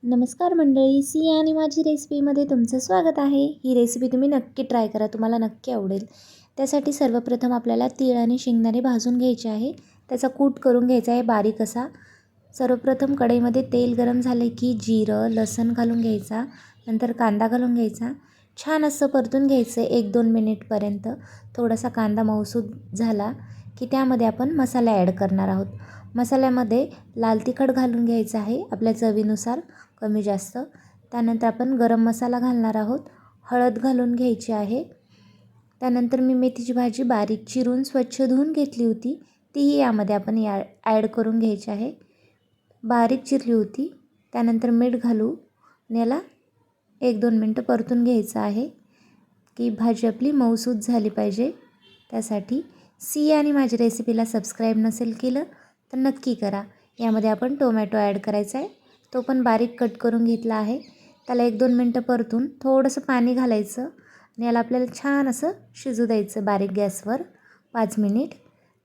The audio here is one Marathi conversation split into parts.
नमस्कार मंडळी, सी आणि माझी रेसिपीमध्ये तुमचं स्वागत आहे. ही रेसिपी तुम्ही नक्की ट्राय करा, तुम्हाला नक्की आवडेल. त्यासाठी सर्वप्रथम आपल्याला तीळ आणि शेंगदाणे भाजून घ्यायचे आहे. त्याचा कूट करून घ्यायचा आहे बारीक असा. सर्वप्रथम कढईमध्ये तेल गरम झाले की जिरं, लसूण घालून घ्यायचा. नंतर कांदा घालून घ्यायचा. छान असं परतून घ्यायचं 1-2 मिनिटपर्यंत. थोडासा कांदा मऊसूत झाला की त्यामध्ये आपण मसाले ॲड करणार आहोत. मसाल्यामध्ये लाल तिखट घालून घ्यायचं आहे आपल्या चवीनुसार, कमी जास्त. त्यानंतर आपण गरम मसाला घालणार आहोत. हळद घालून घ्यायची आहे. त्यानंतर मी मेथीची भाजी बारीक चिरून स्वच्छ धुवून घेतली होती, तीही यामध्ये आपण ॲड करून घ्यायची आहे. बारीक चिरली होती. त्यानंतर मीठ घालू याला 1-2 मिनटं परतून घ्यायचं आहे की भाजी आपली मऊसूत झाली पाहिजे. त्यासाठी सी आणि माझी रेसिपीला सबस्क्राईब नसेल केलं तर नक्की करा. यामध्ये आपण टोमॅटो ॲड करायचा आहे. तो पण बारीक कट करून घेतला आहे. त्याला 1-2 मिनटं परतून थोडंसं पाणी घालायचं आणि याला आपल्याला छान असं शिजू द्यायचं बारीक गॅसवर 5 मिनिट.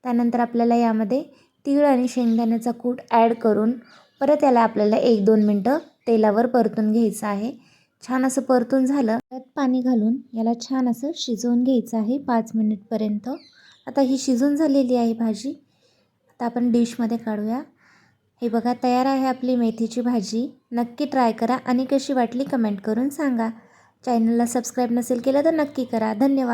त्यानंतर आपल्याला यामध्ये तीळ आणि शेंगदाण्याचा कूट ॲड करून परत याला आपल्याला 1-2 मिनटं तेलावर परतून घ्यायचं आहे. छान असं परतून झालं त्यात पाणी घालून याला छान असं शिजवून घ्यायचं आहे 5 मिनिटपर्यंत. आता ही शिजून झालेली आहे भाजी. आता आपण डिशमध्ये काढूया. हे बघा, तयार आहे आपली मेथीची भाजी. नक्की ट्राय करा आणि कशी वाटली कमेंट करून सांगा. चॅनलला सबस्क्राईब नसेल केलं तर नक्की करा. धन्यवाद.